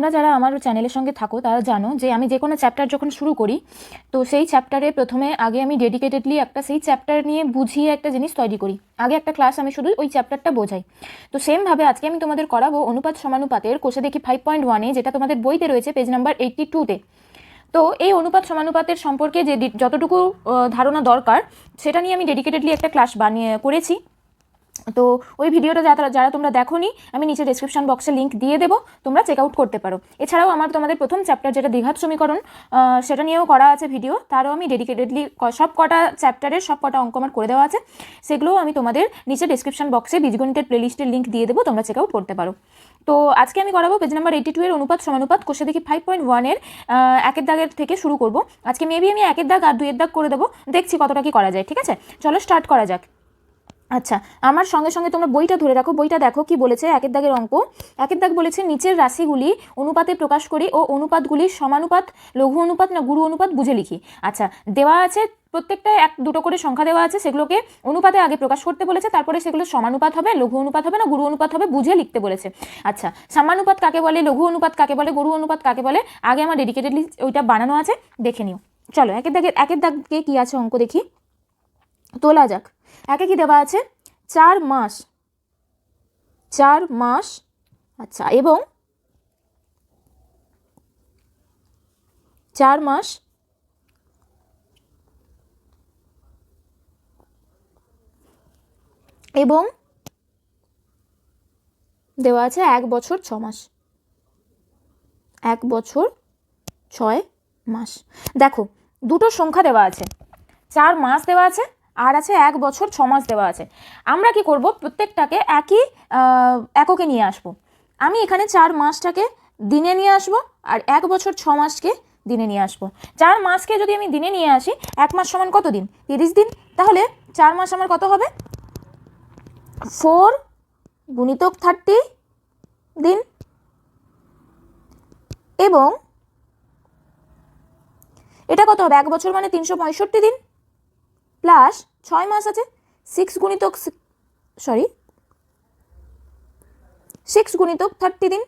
তোমরা যারা আমার চ্যানেলের সঙ্গে থাকো তারা জানো যে আমি যে কোনো চ্যাপ্টার যখন শুরু করি তো সেই চ্যাপ্টারে প্রথমে আগে আমি ডেডিকেটেডলি একটা সেই চ্যাপ্টার নিয়ে বুঝিয়ে একটা জিনিস তৈরি করি। আগে একটা ক্লাস আমি শুধু ওই চ্যাপ্টারটা বোঝাই। তো সেমভাবে আজকে আমি তোমাদের করাবো অনুপাত সমানুপাতের কোষে দেখি 5.1-এ, যেটা তোমাদের বইতে রয়েছে পেজ নাম্বার 82-তে। তো এই অনুপাত সমানুপাতের সম্পর্কে যে যতটুকু ধারণা দরকার সেটা নিয়ে আমি ডেডিকেটেডলি একটা ক্লাস করেছি। তো ওই ভিডিওটা যারা তোমরা দেখোনি, আমি নিচে ডেসক্রিপশন বক্সে লিঙ্ক দিয়ে দেবো, তোমরা চেক আউট করতে পারো। এছাড়াও তোমাদের প্রথম চ্যাপ্টার যেটা দ্বিঘাত সমীকরণ, সেটা নিয়েও করা আছে ভিডিও, তারও আমি ডেডিকেটেডলি সব কটা চ্যাপ্টারের সব কটা অঙ্ক আমার করে দেওয়া আছে, সেগুলোও আমি তোমাদের নিচে ডেসক্রিপশন বক্সে বীজগণিতের প্লেলিস্টের লিঙ্ক দিয়ে দেবো, তোমরা চেক আউট করতে পারো। তো আজকে আমি করাবো পেজ নাম্বার 82-এর অনুপাত সমানুপাত কোষে দেখি 5.1-এর একের দাগের থেকে শুরু করব। আজকে মেবি আমি একের দাগ আর দুইয়ের দাগ করে দেবো, দেখছি কতটা কি করা যায়। ঠিক আছে, চলো স্টার্ট করা যাক। আচ্ছা, আমার সঙ্গে সঙ্গে তোমরা বইটা ধরে রাখো, বইটা দেখো কি বলেছে। একের দাগের অঙ্ক, একের দাগ বলেছে নিচের রাশিগুলি অনুপাতে প্রকাশ করি ও অনুপাতগুলি সমানুপাত, লঘু অনুপাত না গুরু অনুপাত বুঝে লিখি। আচ্ছা, দেওয়া আছে প্রত্যেকটা এক দুটো করে সংখ্যা দেওয়া আছে, সেগুলোকে অনুপাতে আগে প্রকাশ করতে বলেছে, তারপরে সেগুলো সমানুপাত হবে, লঘু অনুপাত হবে না গুরু অনুপাত হবে বুঝে লিখতে বলেছে। আচ্ছা, সমানুপাত কাকে বলে, লঘু অনুপাত কাকে বলে, গুরু অনুপাত কাকে বলে, আগে আমার ডেডিকেটেডলি ওইটা বানানো আছে, দেখে নিও। চলো একের দাগে কি আছে অঙ্ক দেখি, তোলা যাক। একে কি দেওয়া আছে, 4 মাস, 4 মাস। আচ্ছা, এবং 4 মাস এবং দেওয়া আছে 1 বছর 6 মাস, 1 বছর 6 মাস। দেখো দুটো সংখ্যা দেওয়া আছে, 4 মাস দেওয়া আছে আর আছে 1 বছর 6 মাস দেওয়া আছে। আমরা কি করব, প্রত্যেকটাকে একই এককে নিয়ে আসব। আমি এখানে 4 মাসটাকে দিনে নিয়ে আসব আর 1 বছর 6 মাসকে দিনে নিয়ে আসব। 4 মাসকে যদি আমি দিনে নিয়ে আসি, 1 মাস সমান কত দিন, 30 দিন। তাহলে 4 মাস আমার কত হবে, 4 গুণিতক 30 দিন, এবং এটা কত হবে, 1 বছর মানে 365 দিন, প্লাস 6 মাস আছে 6 গুণিতক 30 দিন।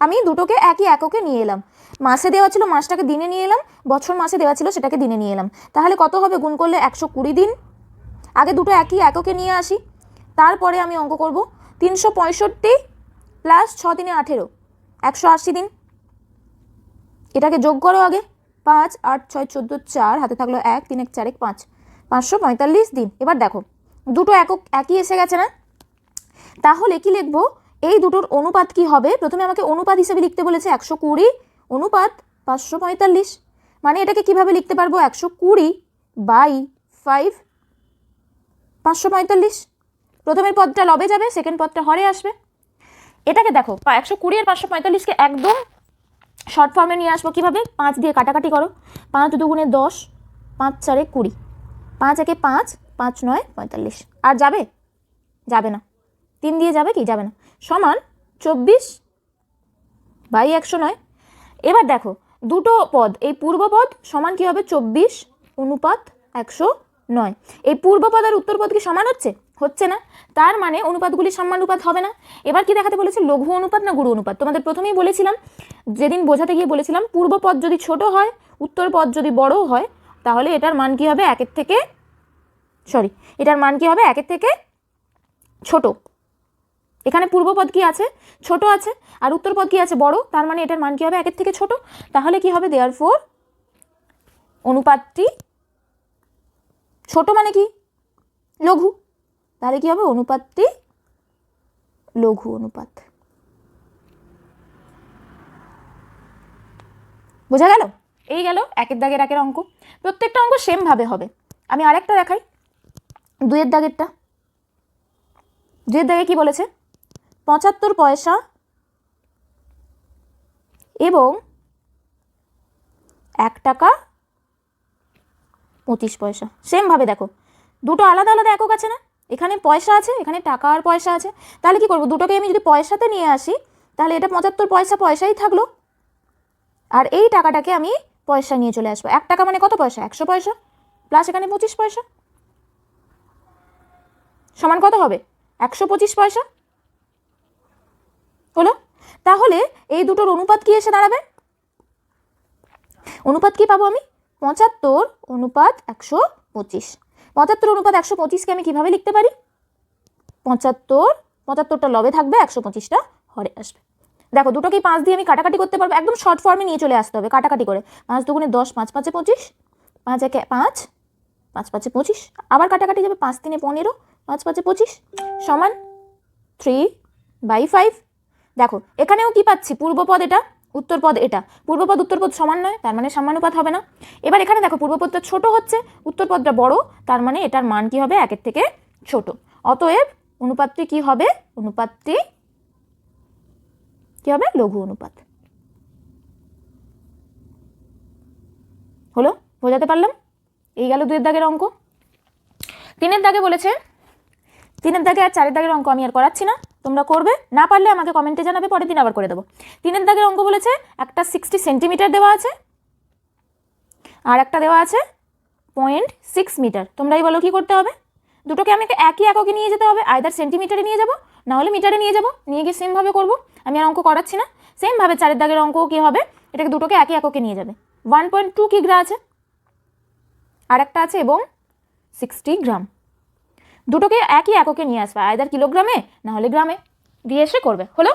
আমি দুটোকে একই এককে নিয়ে এলাম। মাসে দেওয়া ছিল, মাসটাকে দিনে নিয়ে এলাম, বছর মাসে দেওয়া ছিল সেটাকে দিনে নিয়ে এলাম। তাহলে কত হবে, গুণ করলে 120 দিন। আগে দুটো একই এককে নিয়ে আসি, তারপরে আমি অঙ্ক করব। 365 প্লাস 6 দিনে 18, 180 দিন। এটাকে যোগ করো আগে, 5 8 6 14 4, হাতে থাকলো 1 3 1 4 1 5, 545 দিন। এবার দেখো দুটো একক একই এসে গেছে না, তাহলে কি লিখবো, এই দুটোর অনুপাত কি হবে। প্রথমে আমাকে অনুপাত হিসেবে লিখতে বলেছে 120 অনুপাত 545, মানে এটাকে কিভাবে লিখতে পারবো, 120/5 545। প্রথমের পদটা লবে যাবে, সেকেন্ড পদটা হরে আসবে। এটাকে দেখো 120 আর 545-কে একদম শর্ট ফর্মে নিয়ে আসবো কিভাবে, 5 দিয়ে কাটাকাটি করো, 5 2 10, 5 4 20, 5 1 5, 5 9 45। আর যাবে, যাবে না, 3 দিয়ে যাবে কি, যাবে না, সমান 24/109। এবার দেখো দুটো পদ, এই পূর্বপদ সমান কি হবে, 24 অনুপাত 109। এই পূর্বপদ আর উত্তরপদ কি সমান হচ্ছে, হচ্ছে না, তার মানে অনুপাতগুলি সমানুপাত হবে না। এবার কি দেখাতে বলেছে, লঘু অনুপাত না গুরু অনুপাত। তোমাদের প্রথমেই বলেছিলাম, যেদিন বোঝাতে গিয়ে বলেছিলাম, পূর্বপদ যদি ছোট হয়, উত্তরপদ যদি বড় হয়, তাহলে এটার মান কি হবে, একের থেকে ছোট। এখানে পূর্বপদ কি আছে, ছোট আছে, আর উত্তরপদ কি আছে, বড়, তার মানে এটার মান কি হবে, একের থেকে ছোট। তাহলে কি হবে, দেয়ারফর অনুপাতটি ছোট মানে কি, লঘু। তাহলে কি হবে, অনুপাতটি লঘু অনুপাত। বোঝা গেল? এই গেল একের দাগের একের অঙ্ক। প্রত্যেকটা অঙ্ক সেম ভাবে হবে। আমি আরেকটা দেখাই, দুইয়ের দাগেরটা। দুইয়ের দাগে কি বলেছে, 75 পয়সা এবং 1 টাকা 25 পয়সা। সেম ভাবে দেখো, দুটো আলাদা আলাদা একক আছে না, এখানে পয়সা আছে, এখানে টাকা আর পয়সা আছে। তাহলে কি করব, দুটোকে আমি যদি পয়সাতে নিয়ে আসি, তাহলে এটা 75 পয়সা পয়সাই থাকলো, আর এই টাকাটাকে আমি পয়সা নিয়ে চলে আসবো। 1 টাকা মানে কত পয়সা, 100 পয়সা, প্লাস এখানে 25 পয়সা, সমান কত হবে, 125 পয়সা হলো। তাহলে এই দুটোর অনুপাত কি এসে দাঁড়াবে? অনুপাত কি পাবো আমি? 75:125। 75:125কে আমি কিভাবে লিখতে পারি? 75টা লবে থাকবে, 125টা হরে আসবে। দেখো দুটোকেই 5 দিয়ে আমি কাটাকাটি করতে পারবো, একদম শর্ট ফর্মে নিয়ে চলে আসতে হবে কাটাকাটি করে। 5 দুগুণে 10, 5 5 25, 5 1 5, 5 5 25, আবার কাটাকাটি যাবে, 5 3 15, 5 5 25 সমান 3/5। দেখো এখানেও কি পাচ্ছি? পূর্বপদ এটা, উত্তরপদ এটা। পূর্বপদ উত্তরপদ সমান নয়, তার মানে সমানুপাত হবে না। এবার এখানে দেখো পূর্বপদটা ছোট হচ্ছে, উত্তরপদটা বড়, তার মানে এটার মান কি হবে? 1-এর থেকে ছোট। অতএব অনুপাতটি কি হবে? অনুপাতটি কি হবে? লঘু অনুপাত। হলো? বোঝাতে পারলাম? এই গেল 2-এর দাগের অঙ্ক। 3-এর দাগে বলেছে, 3-এর দাগে আর 4-এর দাগের অঙ্ক আমি আর করাচ্ছি না, তোমরা করবে, না পারলে আমাকে কমেন্টে জানাবে, পরের দিন আবার করে দেবো। 3-এর দাগের অঙ্ক বলেছে একটা 60 সেন্টিমিটার দেওয়া আছে আর একটা দেওয়া আছে 0.6 মিটার। তোমরাই বলো কি করতে হবে? দুটোকে আমাকে একই এককে নিয়ে যেতে হবে, আইদার সেন্টিমিটারে নিয়ে যাবো না হলে মিটারে নিয়ে যাবো, নিয়ে গিয়ে সেমভাবে করবো। আমি আর অঙ্ক করাচ্ছি না। সেমভাবে 4-এর দাগের অঙ্কও কী হবে? এটাকে দুটোকে একই এককে নিয়ে যাবে। 1.2 কিগ্রা আছে আর একটা আছে এবং 60 গ্রাম। দুটোকে একই এককে নিয়ে আসবে, আইদার কিলোগ্রামে না হলে গ্রামে, দিয়ে এসে করবে। হলো?